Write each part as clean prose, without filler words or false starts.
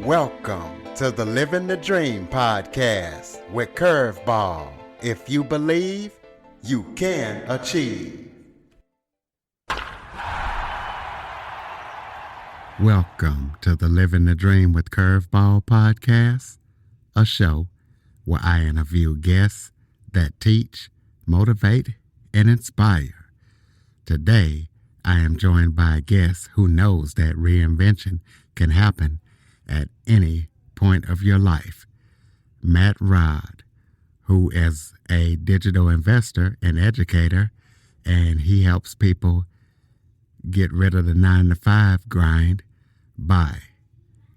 Welcome to the Living the Dream podcast with Curveball. If you believe, you can achieve. Welcome to the Living the Dream with Curveball podcast, a show where I interview guests that teach, motivate, and inspire. Today, I am joined by a guest who knows that reinvention can happen at any point of your life. Raad, who is a digital investor and educator, and he helps people get rid of the 9-to-5 grind by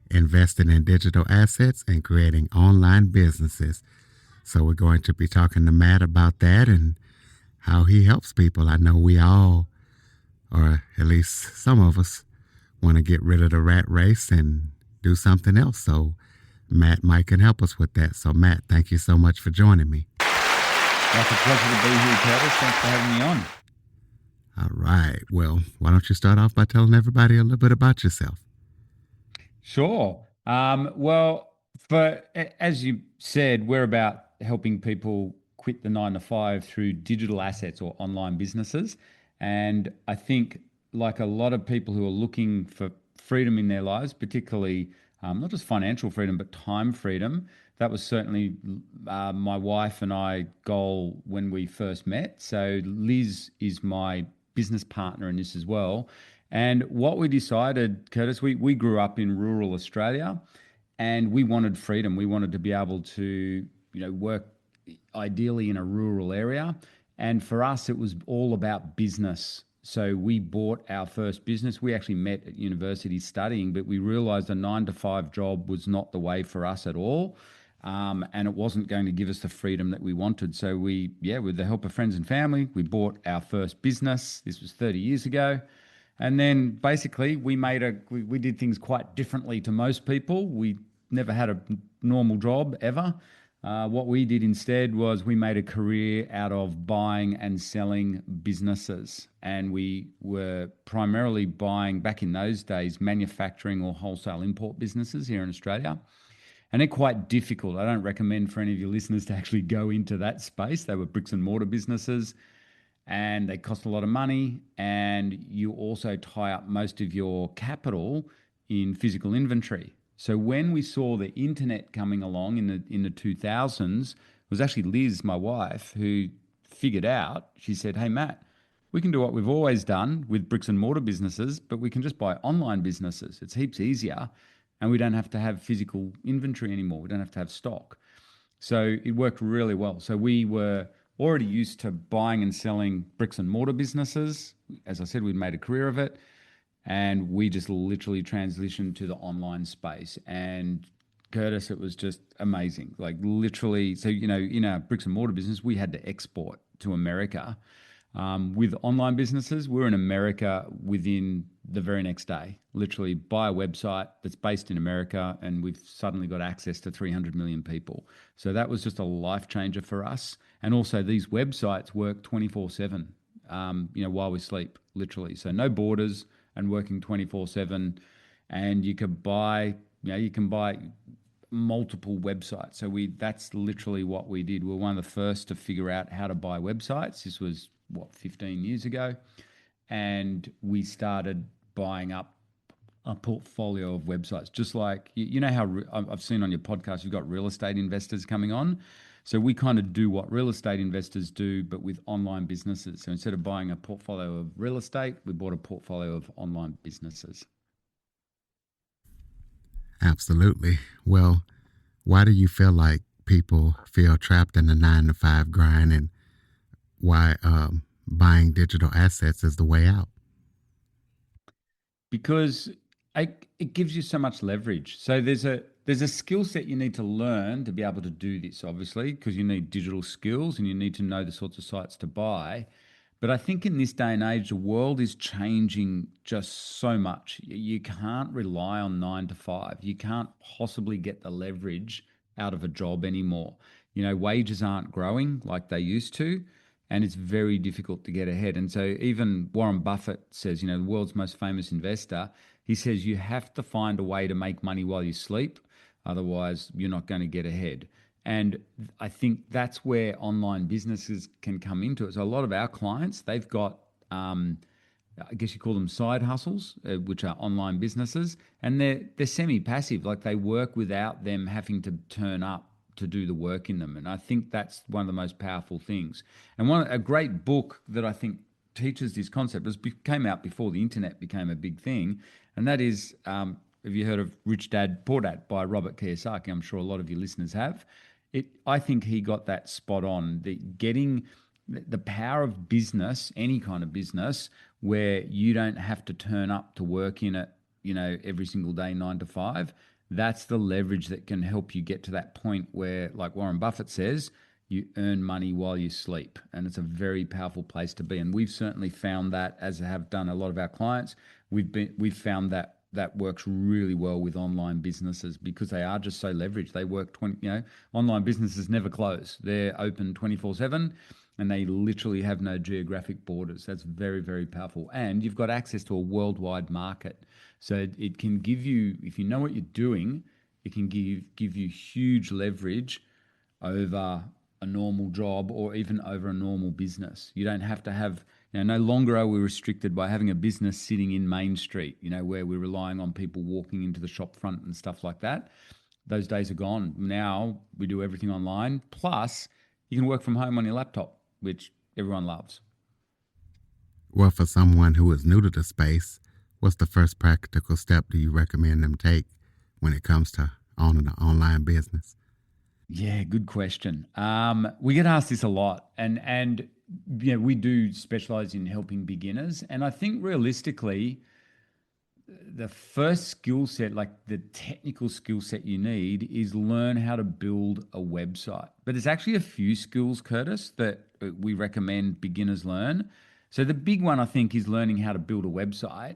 investing in digital assets and creating online businesses. So we're going to be talking to Matt about that and how he helps people. I know we all, or at least some of us, want to get rid of the rat race and do something else. So Mike can help us with that. So Matt, thank you so much for joining me. It's a pleasure to be here, Curtis. Thanks for having me on. All right. Well, why don't you start off by telling everybody a little bit about yourself? Sure. As you said, we're about helping people quit the 9-to-5 through digital assets or online businesses. And I think, like a lot of people who are looking for freedom in their lives, particularly not just financial freedom, but time freedom, that was certainly my wife and I goal when we first met. So Liz is my business partner in this as well. And what we decided, Curtis, we grew up in rural Australia and we wanted freedom. We wanted to be able to, work ideally in a rural area. And for us, it was all about business. So we bought our first business. We actually met at university studying, but we realized a 9-to-5 job was not the way for us at all. And it wasn't going to give us the freedom that we wanted. So with the help of friends and family, we bought our first business. This was 30 years ago. And then basically we did things quite differently to most people. We never had a normal job ever. What we did instead was we made a career out of buying and selling businesses. And we were primarily buying, back in those days, manufacturing or wholesale import businesses here in Australia. And they're quite difficult. I don't recommend for any of your listeners to actually go into that space. They were bricks and mortar businesses and they cost a lot of money. And you also tie up most of your capital in physical inventory. So when we saw the internet coming along in the 2000s, it was actually Liz, my wife, who figured out, she said, "Hey, Matt, we can do what we've always done with bricks and mortar businesses, but we can just buy online businesses. It's heaps easier and we don't have to have physical inventory anymore. We don't have to have stock." So it worked really well. So we were already used to buying and selling bricks and mortar businesses. As I said, we'd made a career of it. And we just literally transitioned to the online space. And Curtis, it was just amazing. Like literally, so, in our bricks and mortar business, we had to export to America. With online businesses, we're in America within the very next day. Literally buy a website that's based in America and we've suddenly got access to 300 million people. So that was just a life changer for us. And also these websites work 24/7, while we sleep, literally. So no borders, and working 24/7, and you could buy multiple websites. So that's literally what we did. We're one of the first to figure out how to buy websites. This was 15 years ago, and we started buying up a portfolio of websites. Just like how I've seen on your podcast, you've got real estate investors coming on. So we kind of do what real estate investors do, but with online businesses. So instead of buying a portfolio of real estate, we bought a portfolio of online businesses. Absolutely. Well, why do you feel like people feel trapped in the 9-to-5 grind, and why buying digital assets is the way out? Because it gives you so much leverage. So there's a skill set you need to learn to be able to do this, obviously, because you need digital skills and you need to know the sorts of sites to buy. But I think in this day and age, the world is changing just so much. You can't rely on 9-to-5. You can't possibly get the leverage out of a job anymore. Wages aren't growing like they used to. and it's very difficult to get ahead. And so even Warren Buffett says, the world's most famous investor, He says you have to find a way to make money while you sleep, otherwise you're not going to get ahead. And I think that's where online businesses can come into it. So a lot of our clients, they've got I guess you call them side hustles, which are online businesses, and they're semi-passive, like they work without them having to turn up to do the work in them. And I think that's one of the most powerful things. And a great book that I think teaches this concept came out before the internet became a big thing, and that is, have you heard of Rich Dad Poor Dad by Robert Kiyosaki? I'm sure a lot of your listeners have. I think he got that spot on. The power of business, any kind of business, where you don't have to turn up to work in it, every single day, 9 to 5. That's the leverage that can help you get to that point where, like Warren Buffett says, you earn money while you sleep. And it's a very powerful place to be. And we've certainly found that, as have done a lot of our clients. We've found that works really well with online businesses because they are just so leveraged. They work online businesses never close. They're open 24/7 and they literally have no geographic borders. That's very, very powerful. And you've got access to a worldwide market. So it can give you, if you know what you're doing, it can give you huge leverage over a normal job or even over a normal business. You don't have to have, no longer are we restricted by having a business sitting in Main Street, where we're relying on people walking into the shop front and stuff like that. Those days are gone. Now we do everything online. Plus, you can work from home on your laptop, which everyone loves. Well, for someone who is new to the space, what's the first practical step do you recommend them take when it comes to owning an online business? Yeah, good question. We get asked this a lot, and we do specialize in helping beginners. And I think realistically, the first skill set, like the technical skill set you need, is learn how to build a website. But there's actually a few skills, Curtis, that we recommend beginners learn. So the big one, I think, is learning how to build a website.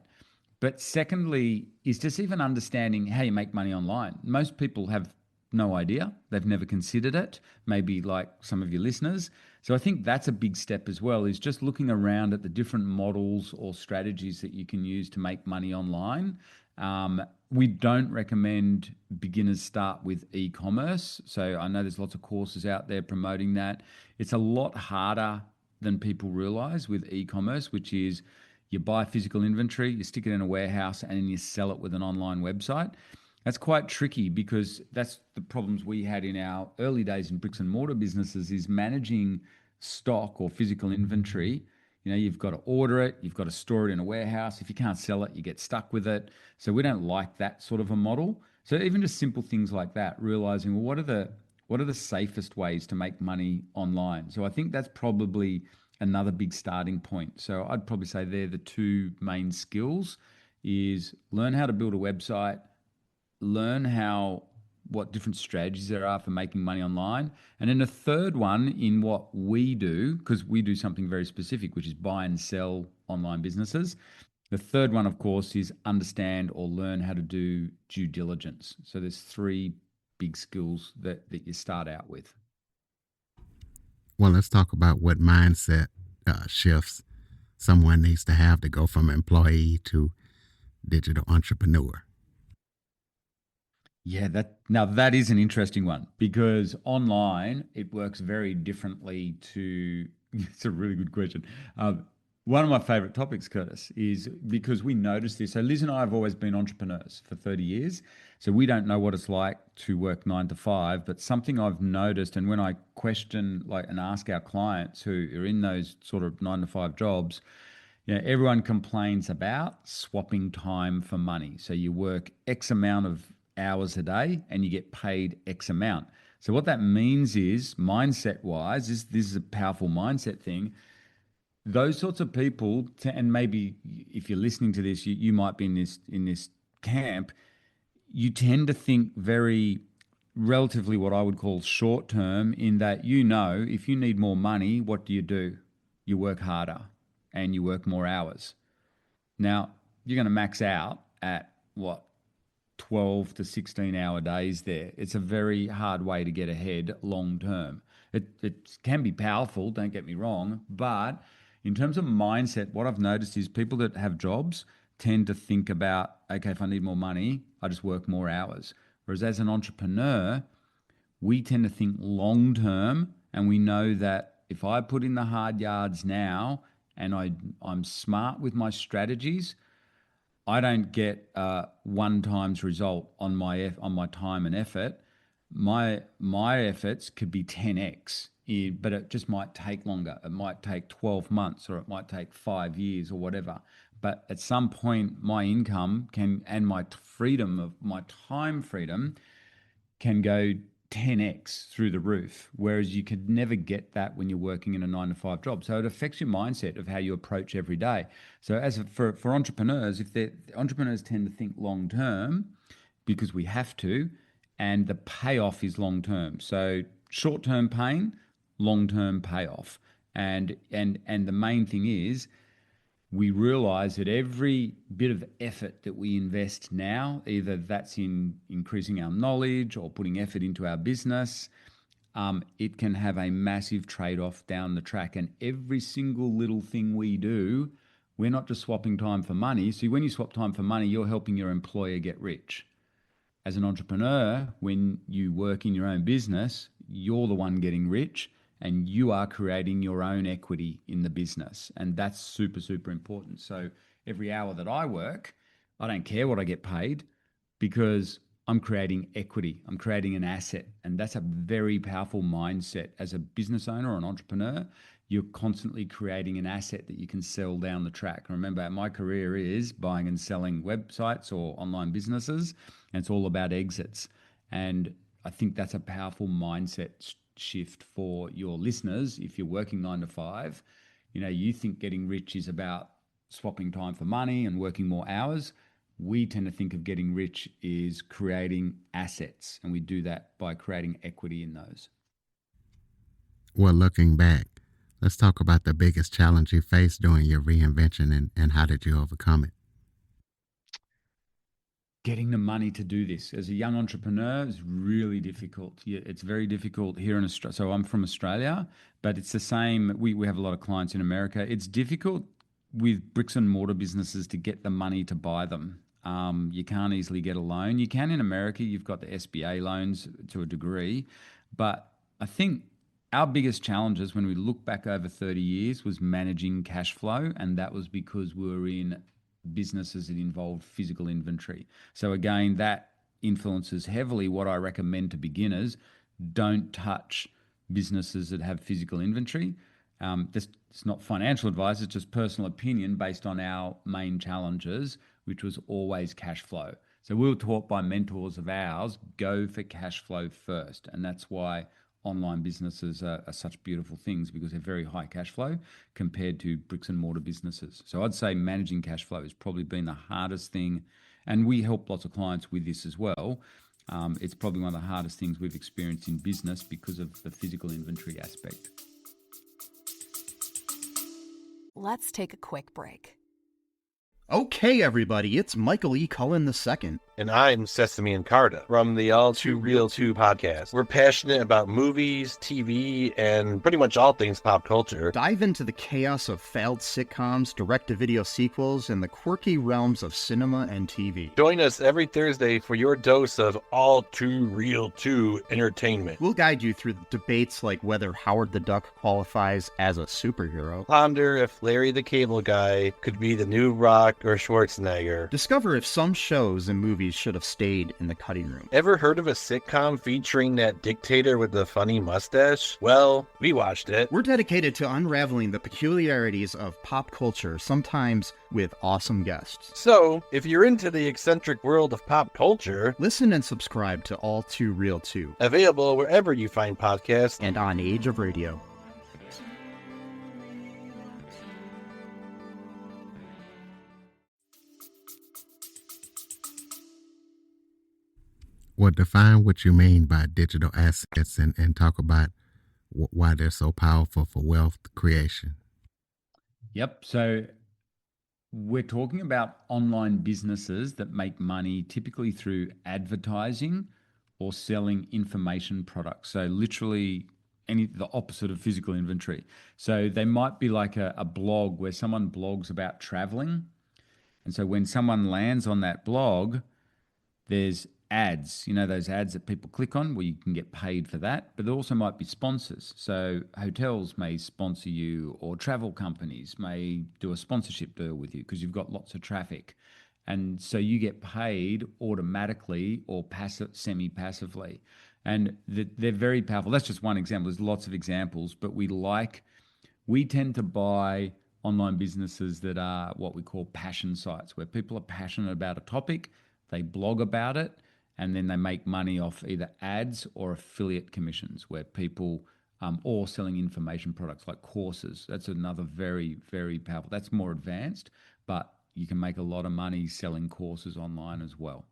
But secondly, is just even understanding how you make money online. Most people have no idea. They've never considered it, maybe like some of your listeners. So I think that's a big step as well, is just looking around at the different models or strategies that you can use to make money online. We don't recommend beginners start with e-commerce. So I know there's lots of courses out there promoting that. It's a lot harder than people realize with e-commerce, which is you buy physical inventory, you stick it in a warehouse, and then you sell it with an online website. That's quite tricky because that's the problems we had in our early days in bricks and mortar businesses, is managing stock or physical inventory. You've got to order it, you've got to store it in a warehouse. If you can't sell it, you get stuck with it. So we don't like that sort of a model. So even just simple things like that, realizing, well, what are the safest ways to make money online? So I think that's probably another big starting point. So I'd probably say they're the two main skills: is learn how to build a website, learn what different strategies there are for making money online. And then the third one in what we do, because we do something very specific, which is buy and sell online businesses. The third one, of course, is understand or learn how to do due diligence. So there's three big skills that you start out with. Well, let's talk about what mindset shifts someone needs to have to go from employee to digital entrepreneur. Yeah, that is an interesting one, because online it works very differently to. It's a really good question. One of my favorite topics, Curtis, is because we noticed this. So Liz and I have always been entrepreneurs for 30 years. So we don't know what it's like to work 9 to 5, but something I've noticed, and when I question and ask our clients who are in those sort of 9 to 5 jobs, everyone complains about swapping time for money. So you work X amount of hours a day and you get paid X amount. So what that means is, mindset wise, this is a powerful mindset thing. Those sorts of people, and maybe if you're listening to this, you might be in this camp. You tend to think very relatively what I would call short term, in that, if you need more money, what do? You work harder and you work more hours. Now, you're going to max out at what? 12 to 16-hour days there. It's a very hard way to get ahead long term. It can be powerful, don't get me wrong, but in terms of mindset, what I've noticed is people that have jobs tend to think about, okay, if I need more money, I just work more hours. Whereas as an entrepreneur, we tend to think long term, and we know that if I put in the hard yards now and I'm smart with my strategies, I don't get one times result on on my time and effort. My efforts could be 10x, but it just might take longer. It might take 12 months, or it might take 5 years, or whatever. But at some point, my income can, and my freedom of my time freedom can go 10x through the roof, whereas you could never get that when you're working in a 9 to 5 job. So it affects your mindset of how you approach every day. So for entrepreneurs, if they entrepreneurs tend to think long term because we have to, and the payoff is long term. So short term pain, long term payoff, and the main thing is we realize that every bit of effort that we invest now, either that's in increasing our knowledge or putting effort into our business, it can have a massive trade off down the track. And every single little thing we do, we're not just swapping time for money. See, when you swap time for money, you're helping your employer get rich. As an entrepreneur, when you work in your own business, you're the one getting rich, and you are creating your own equity in the business. And that's super, super important. So every hour that I work, I don't care what I get paid, because I'm creating equity. I'm creating an asset. And that's a very powerful mindset. As a business owner or an entrepreneur, you're constantly creating an asset that you can sell down the track. Remember, my career is buying and selling websites or online businesses, and it's all about exits. And I think that's a powerful mindset shift for your listeners. If you're working 9 to 5, you think getting rich is about swapping time for money and working more hours. We tend to think of getting rich is creating assets, and we do that by creating equity in those. Well, looking back, let's talk about the biggest challenge you faced during your reinvention, and how did you overcome it? Getting the money to do this as a young entrepreneur is really difficult. Yeah, it's very difficult here in Australia. So I'm from Australia, but it's the same. We have a lot of clients in America. It's difficult with bricks and mortar businesses to get the money to buy them. You can't easily get a loan. You can in America. You've got the SBA loans to a degree, but I think our biggest challenges when we look back over 30 years was managing cash flow, and that was because we were in businesses that involved physical inventory. So again, that influences heavily what I recommend to beginners. Don't touch businesses that have physical inventory. This it's not financial advice, it's just personal opinion based on our main challenges, which was always cash flow. So we were taught by mentors of ours, go for cash flow first. And that's why online businesses are such beautiful things, because they're very high cash flow compared to bricks and mortar businesses. So I'd say managing cash flow has probably been the hardest thing. And we help lots of clients with this as well. It's probably one of the hardest things we've experienced in business because of the physical inventory aspect. Let's take a quick break. Okay, everybody, it's Michael E. Cullen II. And I'm Sesame and Carta from the All Too Real 2 podcast. We're passionate about movies, TV, and pretty much all things pop culture. Dive into the chaos of failed sitcoms, direct-to-video sequels, and the quirky realms of cinema and TV. Join us every Thursday for your dose of All Too Real 2 entertainment. We'll guide you through debates like whether Howard the Duck qualifies as a superhero. Ponder if Larry the Cable Guy could be the new Rock or Schwarzenegger. Discover if some shows and movies should have stayed in the cutting room. Ever heard of a sitcom featuring that dictator with the funny mustache? Well, we watched it. We're dedicated to unraveling the peculiarities of pop culture, sometimes with awesome guests. So, if you're into the eccentric world of pop culture, listen and subscribe to All Too Real 2. Available wherever you find podcasts and on Age of Radio. Well, define what you mean by digital assets, and talk about why they're so powerful for wealth creation. Yep. So we're talking about online businesses that make money typically through advertising or selling information products. So literally the opposite of physical inventory. So they might be like a blog where someone blogs about traveling, And so when someone lands on that blog, there's ads, those ads that people click on where you can get paid for that, but there also might be sponsors. So hotels may sponsor you, or travel companies may do a sponsorship deal with you because you've got lots of traffic. And so you get paid automatically or semi-passively. And they're very powerful. That's just one example. There's lots of examples, but we tend to buy online businesses that are what we call passion sites, where people are passionate about a topic, they blog about it, and then they make money off either ads or affiliate commissions, where people, or selling information products like courses. That's another very, very powerful. That's more advanced, but you can make a lot of money selling courses online as well.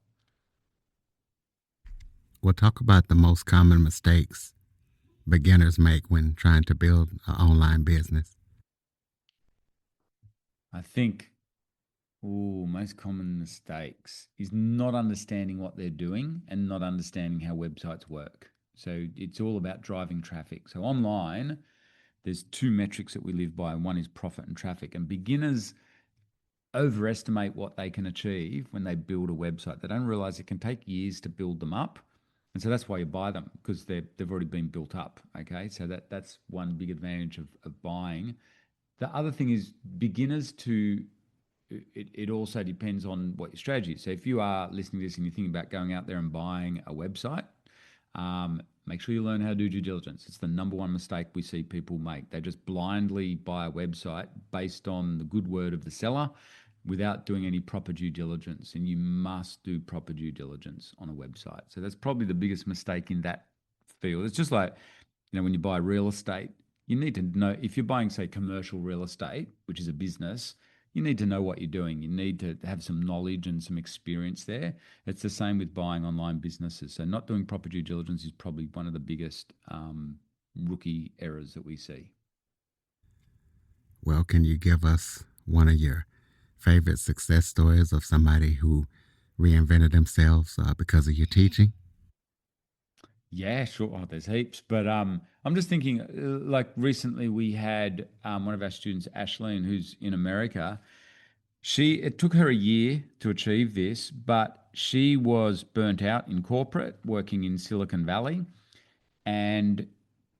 We'll talk about the most common mistakes beginners make when trying to build an online business. I think most common mistakes is not understanding what they're doing and not understanding how websites work. So it's all about driving traffic. So online, there's two metrics that we live by, and one is profit and traffic. And beginners overestimate what they can achieve when they build a website. They don't realize it can take years to build them up. And so that's why you buy them, because they've already been built up. Okay, so that's one big advantage of buying. The other thing is beginners it also depends on what your strategy is. So if you are listening to this and you're thinking about going out there and buying a website, make sure you learn how to do due diligence. It's the number one mistake we see people make. They just blindly buy a website based on the good word of the seller without doing any proper due diligence. And you must do proper due diligence on a website. So that's probably the biggest mistake in that field. It's just like, when you buy real estate, you need to know, if you're buying, say, commercial real estate, which is a business, you need to know what you're doing. You need to have some knowledge and some experience there. It's the same with buying online businesses. So not doing proper due diligence is probably one of the biggest rookie errors that we see. Well, can you give us one of your favorite success stories of somebody who reinvented themselves because of your teaching? Yeah, sure. Oh, there's heaps. But I'm just thinking, like recently we had one of our students, Ashleen, who's in America. It took her a year to achieve this, but she was burnt out in corporate, working in Silicon Valley, and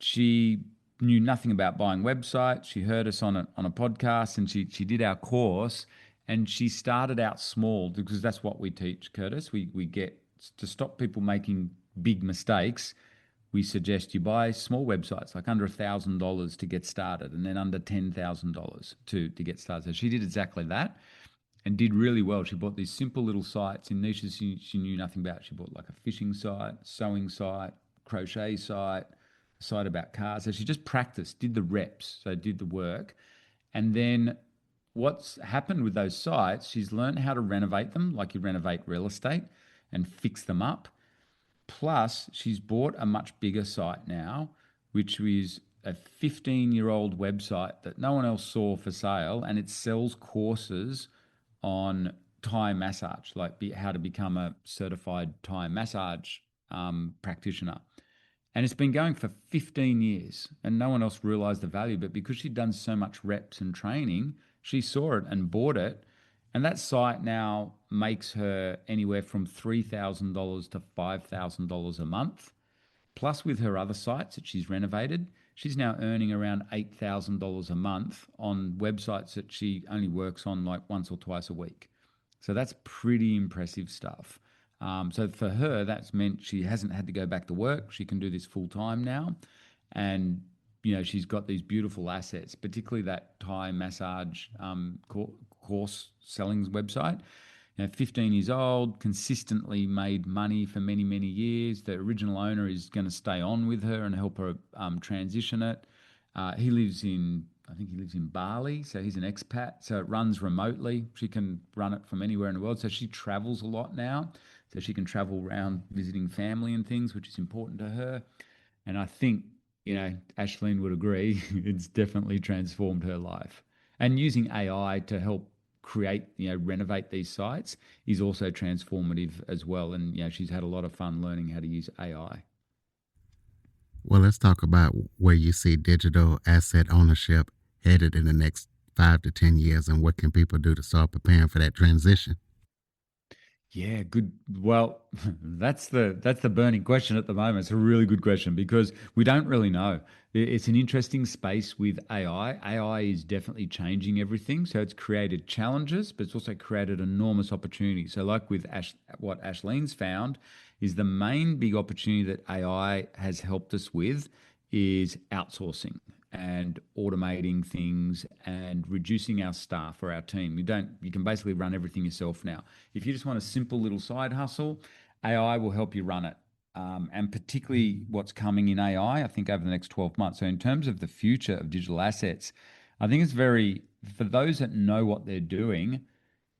she knew nothing about buying websites. She heard us on a podcast, and she did our course, and she started out small, because that's what we teach, Curtis. We get to stop people making big mistakes. We suggest you buy small websites, like under $1,000 to get started, and then under $10,000 to get started. So she did exactly that and did really well. She bought these simple little sites in niches she knew nothing about. She bought like a fishing site, sewing site, crochet site, a site about cars. So she just practiced, did the reps, so did the work. And then what's happened with those sites, she's learned how to renovate them like you renovate real estate and fix them up. Plus, she's bought a much bigger site now, which is a 15-year-old website that no one else saw for sale, and it sells courses on Thai massage, like how to become a certified Thai massage practitioner. And it's been going for 15 years, and no one else realized the value. But because she'd done so much reps and training, she saw it and bought it. And that site now makes her anywhere from $3,000 to $5,000 a month. Plus, with her other sites that she's renovated, she's now earning around $8,000 a month on websites that she only works on like once or twice a week. So that's pretty impressive stuff. So for her, that's meant she hasn't had to go back to work. She can do this full time now. And, she's got these beautiful assets, particularly that Thai massage course selling website. 15 years old, consistently made money for many, many years. The original owner is going to stay on with her and help her transition it. He lives in Bali, so he's an expat. So it runs remotely. She can run it from anywhere in the world. So she travels a lot now. So she can travel around visiting family and things, which is important to her. And I think, Ashleen would agree, it's definitely transformed her life. And using AI to help create, renovate these sites is also transformative as well. And, she's had a lot of fun learning how to use AI. Well, let's talk about where you see digital asset ownership headed in the next 5 to 10 years, and what can people do to start preparing for that transition? Yeah, good. Well, that's the burning question at the moment. It's a really good question because we don't really know. It's an interesting space with AI. AI is definitely changing everything. So it's created challenges, but it's also created enormous opportunities. So, like with what Ashleen's found is the main big opportunity that AI has helped us with is outsourcing and automating things and reducing our staff or our team. You can basically run everything yourself now. If you just want a simple little side hustle, AI will help you run it. And particularly what's coming in AI, I think over the next 12 months. So, in terms of the future of digital assets, I think it's for those that know what they're doing,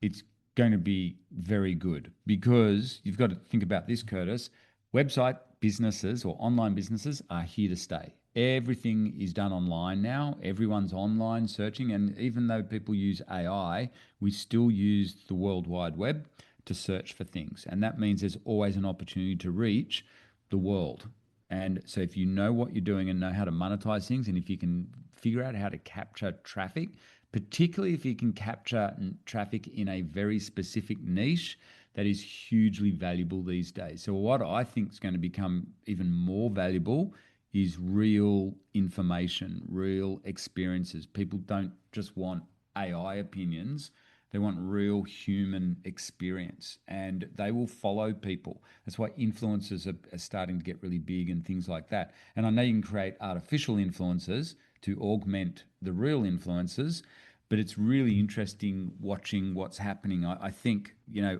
it's going to be very good because you've got to think about this, Curtis. Website businesses or online businesses are here to stay. Everything is done online now. Everyone's online searching. And even though people use AI, we still use the World Wide Web to search for things. And that means there's always an opportunity to reach the world. And so if you know what you're doing and know how to monetize things, and if you can figure out how to capture traffic, particularly if you can capture traffic in a very specific niche, that is hugely valuable these days. So what I think is going to become even more valuable is real information, real experiences. People don't just want AI opinions. They want real human experience, and they will follow people. That's why influencers are starting to get really big and things like that. And I know you can create artificial influencers to augment the real influencers, but it's really interesting watching what's happening. I think,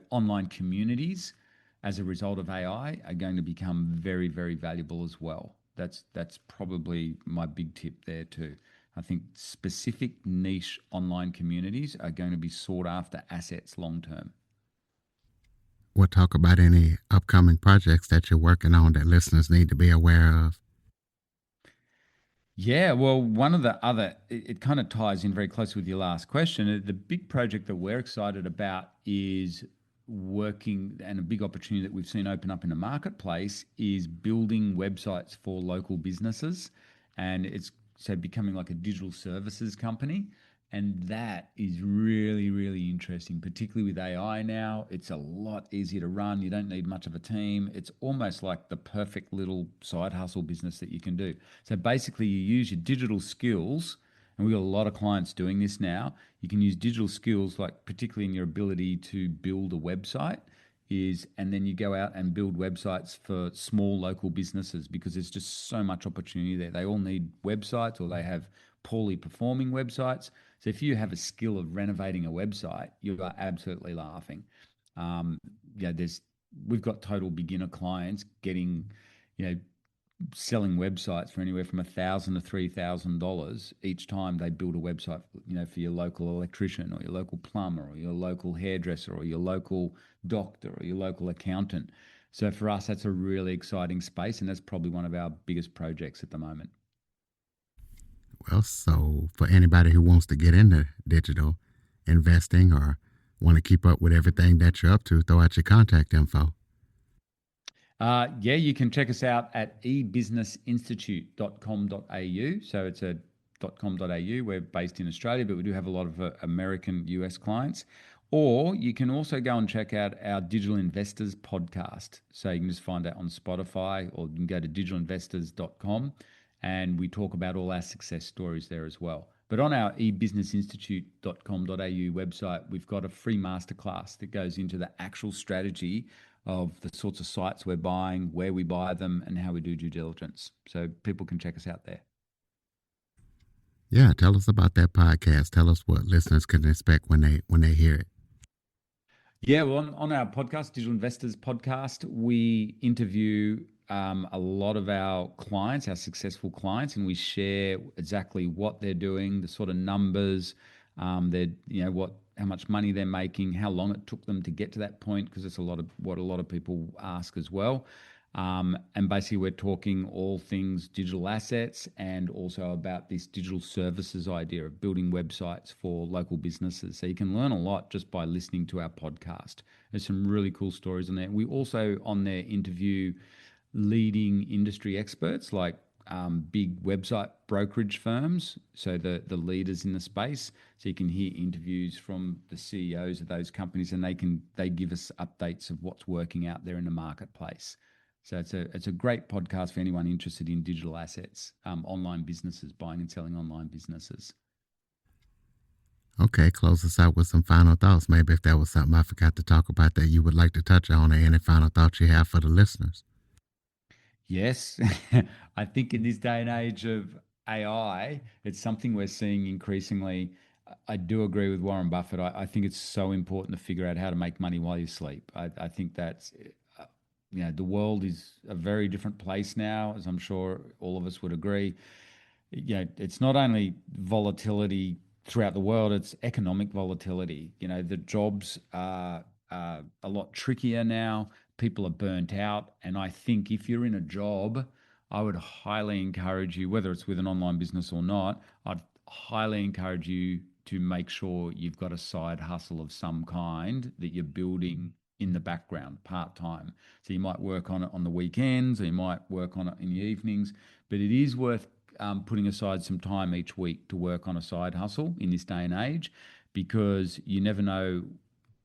online communities as a result of AI are going to become very, very valuable as well. That's probably my big tip there too. I think specific niche online communities are going to be sought after assets long term. We'll talk about any upcoming projects that you're working on that listeners need to be aware of. Yeah, well, one of the other, it kind of ties in very closely with your last question. The big project that we're excited about is working, and a big opportunity that we've seen open up in the marketplace is building websites for local businesses. And it's so becoming like a digital services company. And that is really, really interesting, particularly with AI now. It's a lot easier to run. You don't need much of a team. It's almost like the perfect little side hustle business that you can do. So basically, you use your digital skills, and we've got a lot of clients doing this now. You can use digital skills, like particularly in your ability to build a website, and then you go out and build websites for small local businesses because there's just so much opportunity there. They all need websites, or they have poorly performing websites. So if you have a skill of renovating a website, you are absolutely laughing. Um, we've got total beginner clients getting, you know, selling websites for anywhere from $1,000 to $3,000 each time they build a website, for your local electrician or your local plumber or your local hairdresser or your local doctor or your local accountant. So for us, that's a really exciting space, and that's probably one of our biggest projects at the moment. Well, so for anybody who wants to get into digital investing or want to keep up with everything that you're up to, throw out your contact info. Yeah, you can check us out at ebusinessinstitute.com.au. So it's a .com.au. We're based in Australia, but we do have a lot of American, US clients. Or you can also go and check out our Digital Investors podcast. So you can just find that on Spotify, or you can go to digitalinvestors.com, and we talk about all our success stories there as well. But on our ebusinessinstitute.com.au website, we've got a free masterclass that goes into the actual strategy of the sorts of sites we're buying, where we buy them, and how we do due diligence. So people can check us out there. Yeah, tell us about that podcast. Tell us what listeners can expect when they hear it. Yeah, well, on our podcast, Digital Investors Podcast, we interview a lot of our clients, our successful clients, and we share exactly what they're doing, the sort of numbers, how much money they're making, how long it took them to get to that point, because it's what a lot of people ask as well. And basically, we're talking all things digital assets and also about this digital services idea of building websites for local businesses. So you can learn a lot just by listening to our podcast. There's some really cool stories on there. We also on there interview leading industry experts like big website brokerage firms, so the leaders in the space. So you can hear interviews from the CEOs of those companies, and they give us updates of what's working out there in the marketplace. So it's a great podcast for anyone interested in digital assets, online businesses, buying and selling online businesses. Okay, close us out with some final thoughts. Maybe if there was something I forgot to talk about that you would like to touch on, or any final thoughts you have for the listeners. Yes, I think in this day and age of AI, it's something we're seeing increasingly. I do agree with Warren Buffett. I think it's so important to figure out how to make money while you sleep. I think that's, the world is a very different place now, as I'm sure all of us would agree. It's not only volatility throughout the world, it's economic volatility. The jobs are a lot trickier now. People are burnt out. And I think if you're in a job, I would highly encourage you, whether it's with an online business or not, I'd highly encourage you to make sure you've got a side hustle of some kind that you're building in the background part-time. So you might work on it on the weekends, or you might work on it in the evenings, but it is worth putting aside some time each week to work on a side hustle in this day and age, because you never know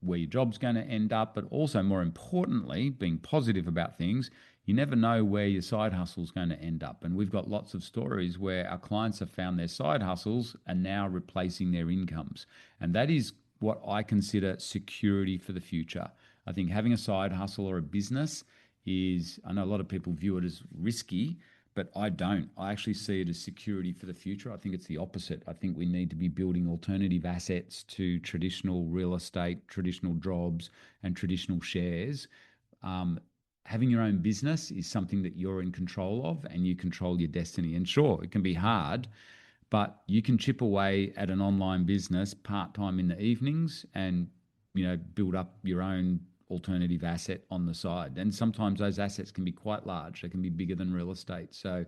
where your job's going to end up, but also more importantly, being positive about things, you never know where your side hustle is going to end up. And we've got lots of stories where our clients have found their side hustles are now replacing their incomes. And that is what I consider security for the future. I think having a side hustle or a business is, I know a lot of people view it as risky, but I don't. I actually see it as security for the future. I think it's the opposite. I think we need to be building alternative assets to traditional real estate, traditional jobs, and traditional shares. Having your own business is something that you're in control of, and you control your destiny. And sure, it can be hard, but you can chip away at an online business part-time in the evenings and, build up your own alternative asset on the side. And sometimes those assets can be quite large. They can be bigger than real estate. So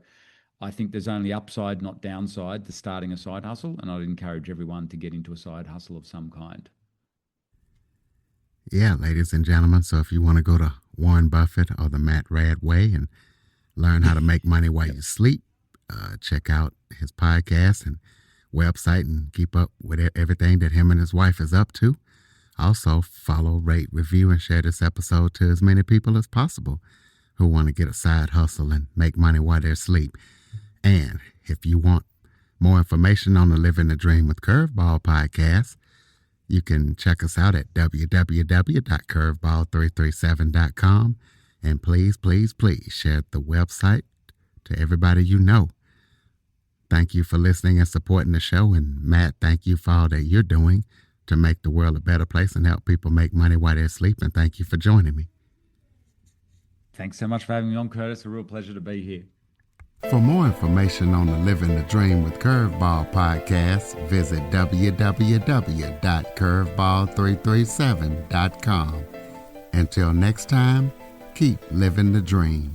I think there's only upside, not downside, to starting a side hustle. And I'd encourage everyone to get into a side hustle of some kind. Yeah, ladies and gentlemen. So if you want to go to Warren Buffett or the Matt Raad way and learn how to make money while you sleep, check out his podcast and website and keep up with everything that him and his wife is up to. Also, follow, rate, review, and share this episode to as many people as possible who want to get a side hustle and make money while they're asleep. And if you want more information on the Living the Dream with Curveball podcast, you can check us out at www.curveball337.com. And please, please, please share the website to everybody you know. Thank you for listening and supporting the show. And Matt, thank you for all that you're doing to make the world a better place and help people make money while they're asleep. And thank you for joining me. Thanks so much for having me on, Curtis. A real pleasure to be here. For more information on the Living the Dream with Curveball podcast, visit www.curveball337.com. Until next time, keep living the dream.